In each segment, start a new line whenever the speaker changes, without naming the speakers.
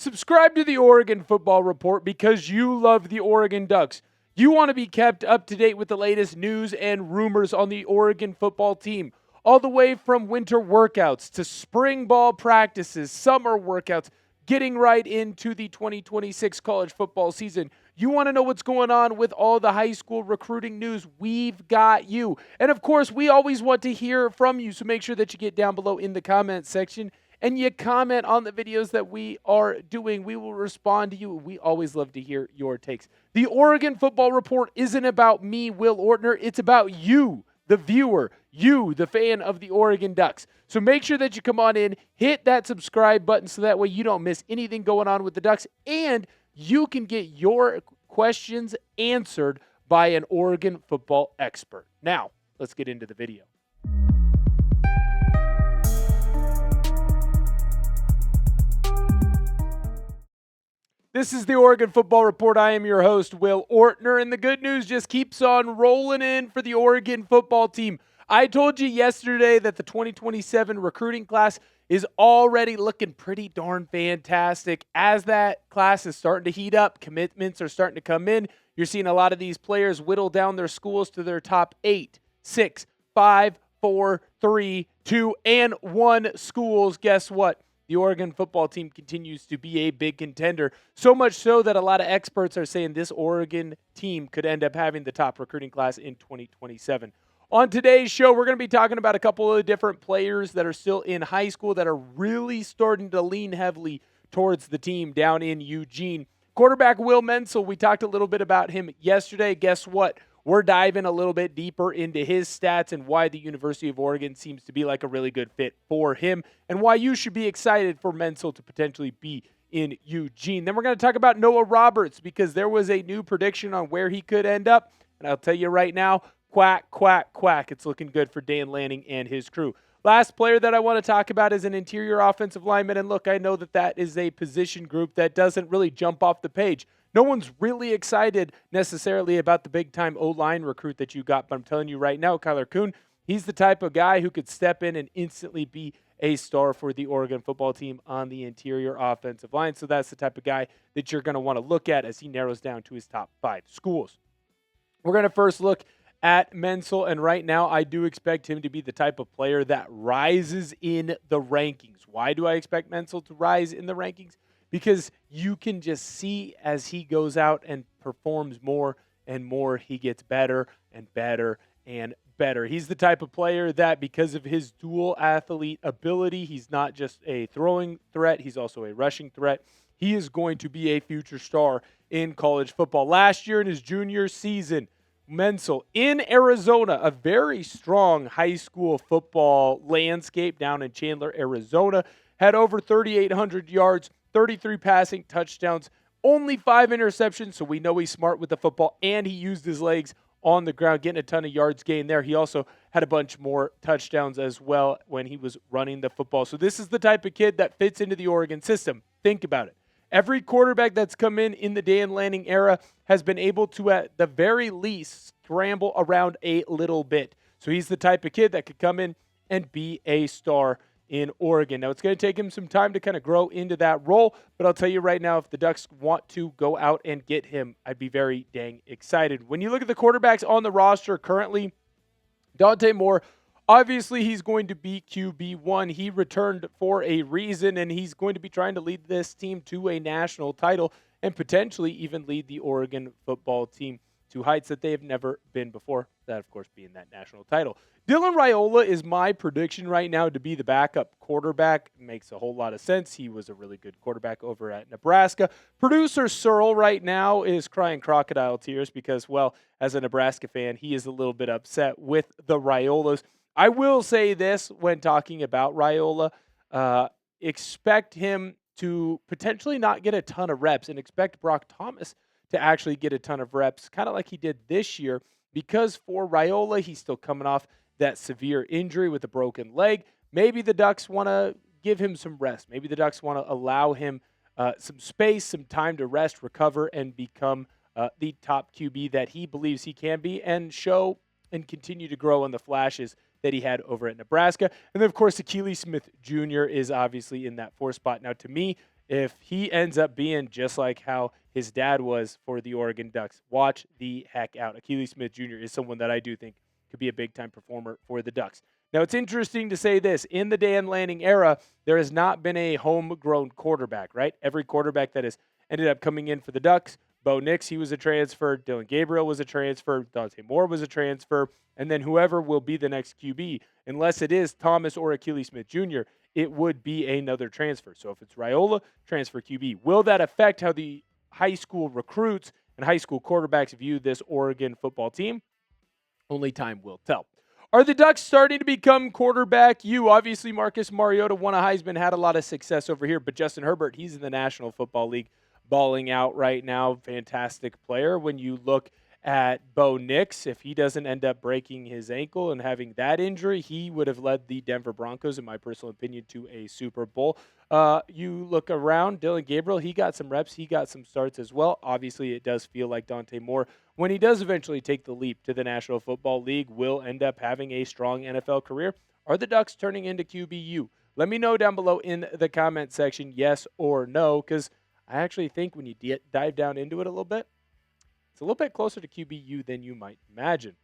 Subscribe to the Oregon Football Report because you love the Oregon Ducks. You want to be kept up to date with the latest news and rumors on the Oregon football team, all the way from winter workouts to spring ball practices, summer workouts, getting right into the 2026 college football season. You want to know what's going on with all the high school recruiting news? We've got you. And of course, we always want to hear from you, so make sure that you get down below in the comments section and you comment on the videos that we are doing. We will respond to you. We always love to hear your takes. The Oregon Football Report isn't about me, Will Ortner. It's about you, the viewer, you, the fan of the Oregon Ducks. So make sure that you come on in, hit that subscribe button so that way you don't miss anything going on with the Ducks, and you can get your questions answered by an Oregon football expert. Now, let's get into the video. This is the Oregon Football Report. I am your host, Will Ortner, and the good news just keeps on rolling in for the Oregon football team. I told you yesterday that the 2027 recruiting class is already looking pretty darn fantastic. As that class is starting to heat up, commitments are starting to come in. You're seeing a lot of these players whittle down their schools to their top 8, 6, 5, 4, 3, 2, and 1 schools. Guess what? The Oregon football team continues to be a big contender, so much so that a lot of experts are saying this Oregon team could end up having the top recruiting class in 2027. On today's show, we're going to be talking about a couple of different players that are still in high school that are really starting to lean heavily towards the team down in Eugene. Quarterback Will Mensel, we talked a little bit about him yesterday. Guess what? We're diving a little bit deeper into his stats and why the University of Oregon seems to be like a really good fit for him and why you should be excited for Mensel to potentially be in Eugene. Then we're going to talk about Noah Roberts because there was a new prediction on where he could end up. And I'll tell you right now, quack, quack, quack. It's looking good for Dan Lanning and his crew. Last player that I want to talk about is an interior offensive lineman. And look, I know that that is a position group that doesn't really jump off the page. No one's really excited necessarily about the big-time O-line recruit that you got, but I'm telling you right now, Kyler Kuhn, he's the type of guy who could step in and instantly be a star for the Oregon football team on the interior offensive line. So that's the type of guy that you're going to want to look at as he narrows down to his top 5 schools. We're going to first look at Mensel, and right now I do expect him to be the type of player that rises in the rankings. Why do I expect Mensel to rise in the rankings? Because you can just see as he goes out and performs more and more, he gets better and better and better. He's the type of player that because of his dual athlete ability, he's not just a throwing threat, he's also a rushing threat. He is going to be a future star in college football. Last year in his junior season, Mensel in Arizona, a very strong high school football landscape down in Chandler, Arizona, had over 3,800 yards, 33 passing touchdowns, only 5 interceptions, so we know he's smart with the football, and he used his legs on the ground, getting a ton of yards gained there. He also had a bunch more touchdowns as well when he was running the football. So this is the type of kid that fits into the Oregon system. Think about it. Every quarterback that's come in the Dan Lanning era has been able to, at the very least, scramble around a little bit. So he's the type of kid that could come in and be a star in Oregon. Now, it's going to take him some time to kind of grow into that role, but I'll tell you right now, if the Ducks want to go out and get him, I'd be very dang excited. When you look at the quarterbacks on the roster currently, Dante Moore, obviously he's going to be QB1. He returned for a reason, and he's going to be trying to lead this team to a national title and potentially even lead the Oregon football team to heights that they have never been before. That, of course, being that national title. Dylan Raiola is my prediction right now to be the backup quarterback. Makes a whole lot of sense. He was a really good quarterback over at Nebraska. Producer Searle right now is crying crocodile tears because, well, as a Nebraska fan, he is a little bit upset with the Raiolas. I will say this when talking about Raiola. Expect him to potentially not get a ton of reps and expect Brock Thomas to actually get a ton of reps, kind of like he did this year, because for Raiola, he's still coming off that severe injury with a broken leg. Maybe the Ducks want to give him some rest. Maybe the Ducks want to allow him some space, some time to rest, recover, and become the top QB that he believes he can be and show and continue to grow on the flashes that he had over at Nebraska. And then, of course, Achilles Smith Jr. is obviously in that 4th spot. Now, to me, if he ends up being just like how his dad was for the Oregon Ducks, watch the heck out. Akili Smith Jr. is someone that I do think could be a big-time performer for the Ducks. Now, it's interesting to say this. In the Dan Lanning era, there has not been a homegrown quarterback, right? Every quarterback that has ended up coming in for the Ducks, Bo Nix, he was a transfer. Dylan Gabriel was a transfer. Dante Moore was a transfer. And then whoever will be the next QB, unless it is Thomas or Akili Smith Jr., it would be another transfer. So if it's Raiola, transfer QB. Will that affect how the high school recruits and high school quarterbacks view this Oregon football team? Only time will tell. Are the Ducks starting to become quarterback you? Obviously, Marcus Mariota won a Heisman, had a lot of success over here, but Justin Herbert, he's in the National Football League balling out right now. Fantastic player. When you look at Bo Nix, if he doesn't end up breaking his ankle and having that injury, he would have led the Denver Broncos, in my personal opinion, to a Super Bowl. You look around, Dylan Gabriel, he got some reps, he got some starts as well. Obviously, it does feel like Dante Moore, when he does eventually take the leap to the National Football League, will end up having a strong NFL career. Are the Ducks turning into QBU? Let me know down below in the comment section, yes or no, because I actually think when you dive down into it a little bit, it's a little bit closer to QBU than you might imagine.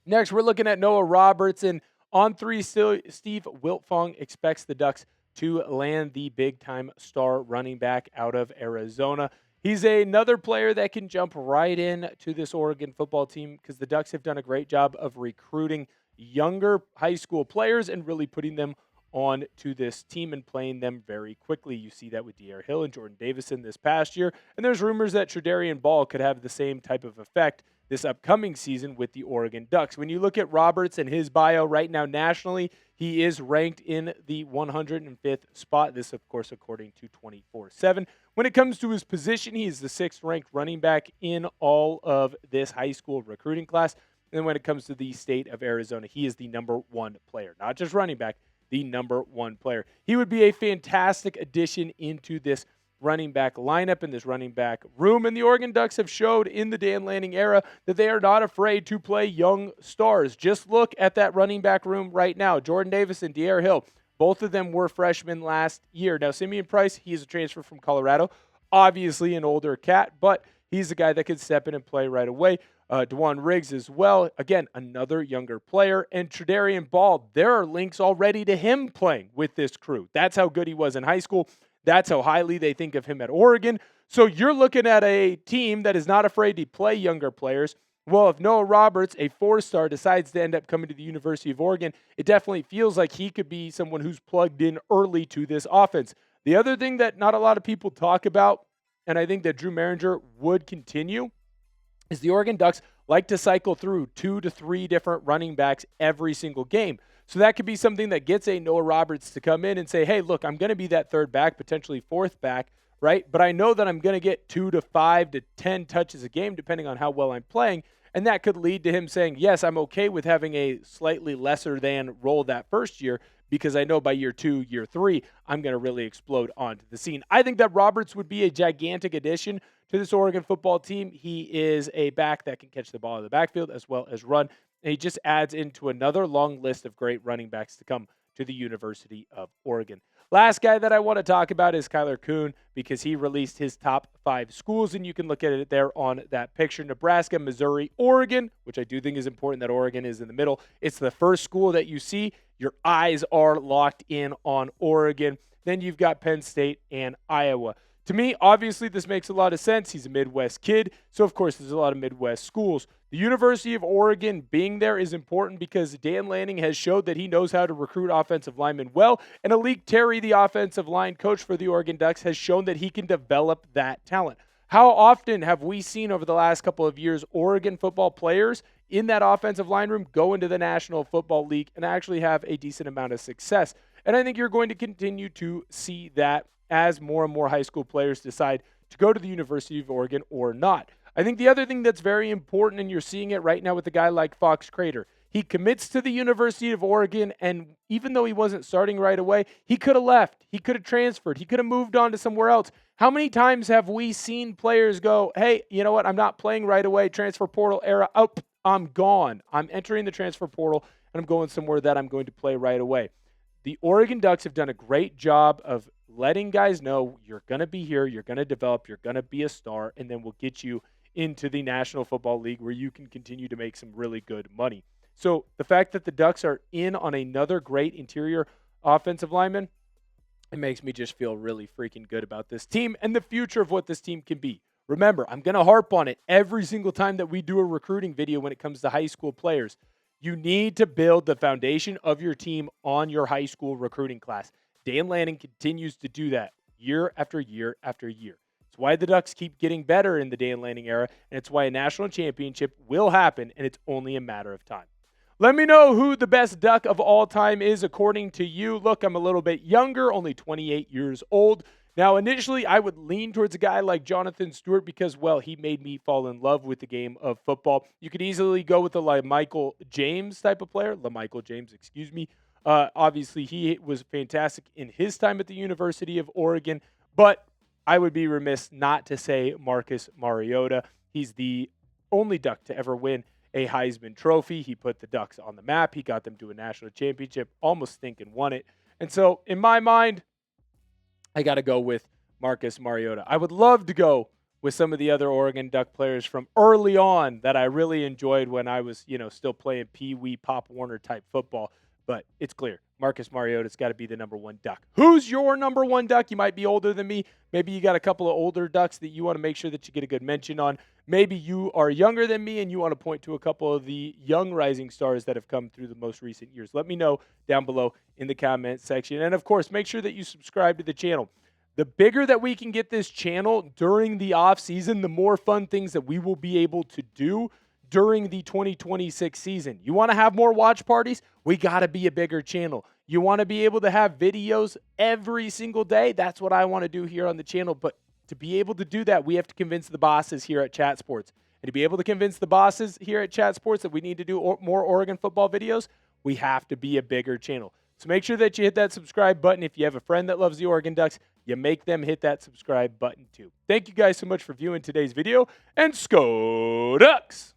Next, we're looking at Noah Roberts, and on 3, Steve Wiltfong expects the Ducks to land the big-time star running back out of Arizona. He's another player that can jump right in to this Oregon football team because the Ducks have done a great job of recruiting younger high school players and really putting them on to this team and playing them very quickly. You see that with De'Aaron Hill and Jordan Davison this past year, and there's rumors that Tredarian Ball could have the same type of effect this upcoming season with the Oregon Ducks. When you look at Roberts and his bio right now nationally, he is ranked in the 105th spot. This, of course, according to 24/7. When it comes to his position, he is the 6th ranked running back in all of this high school recruiting class. And when it comes to the state of Arizona, he is the number 1 player, not just running back, the number 1 player. He would be a fantastic addition into this running back lineup and this running back room. And the Oregon Ducks have showed in the Dan Lanning era that they are not afraid to play young stars. Just look at that running back room right now. Jordan Davis and De'Aaron Hill, both of them were freshmen last year. Now, Simeon Price, he is a transfer from Colorado. Obviously an older cat, but he's a guy that can step in and play right away. Dwan Riggs as well. Again, another younger player. And Tredarian Ball, there are links already to him playing with this crew. That's how good he was in high school. That's how highly they think of him at Oregon. So you're looking at a team that is not afraid to play younger players. Well, if Noah Roberts, a 4-star, decides to end up coming to the University of Oregon, it definitely feels like he could be someone who's plugged in early to this offense. The other thing that not a lot of people talk about, and I think that Drew Maringer would continue, is the Oregon Ducks like to cycle through 2 to 3 different running backs every single game. So that could be something that gets a Noah Roberts to come in and say, hey, look, I'm going to be that 3rd back, potentially 4th back, right? But I know that I'm going to get 2 to 5 to 10 touches a game, depending on how well I'm playing. And that could lead to him saying, yes, I'm okay with having a slightly lesser than role that first year because I know by year 2, year 3, I'm going to really explode onto the scene. I think that Roberts would be a gigantic addition to this Oregon football team. He is a back that can catch the ball in the backfield as well as run. And he just adds into another long list of great running backs to come to the University of Oregon. Last guy that I want to talk about is Kyler Kuhn because he released his top 5 schools, and you can look at it there on that picture. Nebraska, Missouri, Oregon, which I do think is important that Oregon is in the middle. It's the first school that you see. Your eyes are locked in on Oregon. Then you've got Penn State and Iowa. To me, obviously, this makes a lot of sense. He's a Midwest kid, so of course there's a lot of Midwest schools. The University of Oregon being there is important because Dan Lanning has showed that he knows how to recruit offensive linemen well, and Alik Terry, the offensive line coach for the Oregon Ducks, has shown that he can develop that talent. How often have we seen over the last couple of years Oregon football players in that offensive line room go into the National Football League and actually have a decent amount of success? And I think you're going to continue to see that as more and more high school players decide to go to the University of Oregon or not. I think the other thing that's very important, and you're seeing it right now with a guy like Fox Crater, he commits to the University of Oregon, and even though he wasn't starting right away, he could have left. He could have transferred. He could have moved on to somewhere else. How many times have we seen players go, hey, you know what, I'm not playing right away, transfer portal era, oh, I'm gone. I'm entering the transfer portal, and I'm going somewhere that I'm going to play right away. The Oregon Ducks have done a great job of letting guys know you're going to be here, you're going to develop, you're going to be a star, and then we'll get you into the National Football League where you can continue to make some really good money. So the fact that the Ducks are in on another great interior offensive lineman, it makes me just feel really freaking good about this team and the future of what this team can be. Remember, I'm going to harp on it every single time that we do a recruiting video when it comes to high school players. You need to build the foundation of your team on your high school recruiting class. Dan Lanning continues to do that year after year after year. It's why the Ducks keep getting better in the Dan Lanning era, and it's why a national championship will happen, and it's only a matter of time. Let me know who the best Duck of all time is according to you. Look, I'm a little bit younger, only 28 years old. Now, initially, I would lean towards a guy like Jonathan Stewart because, well, he made me fall in love with the game of football. You could easily go with the LaMichael James type of player. LaMichael James, excuse me. Obviously, he was fantastic in his time at the University of Oregon, but I would be remiss not to say Marcus Mariota. He's the only Duck to ever win a Heisman Trophy. He put the Ducks on the map. He got them to a national championship, almost stinking won it. And so, in my mind, I got to go with Marcus Mariota. I would love to go with some of the other Oregon Duck players from early on that I really enjoyed when I was, still playing Pee Wee, Pop Warner type football. But it's clear, Marcus Mariota's got to be the number one Duck. Who's your number one Duck? You might be older than me. Maybe you got a couple of older Ducks that you want to make sure that you get a good mention on. Maybe you are younger than me and you want to point to a couple of the young rising stars that have come through the most recent years. Let me know down below in the comment section. And, of course, make sure that you subscribe to the channel. The bigger that we can get this channel during the offseason, the more fun things that we will be able to do during the 2026 season. You want to have more watch parties? We got to be a bigger channel. You want to be able to have videos every single day? That's what I want to do here on the channel. But to be able to do that, we have to convince the bosses here at Chat Sports. And to be able to convince the bosses here at Chat Sports that we need to do more Oregon football videos, we have to be a bigger channel. So make sure that you hit that subscribe button. If you have a friend that loves the Oregon Ducks, you make them hit that subscribe button too. Thank you guys so much for viewing today's video, and Sko Ducks!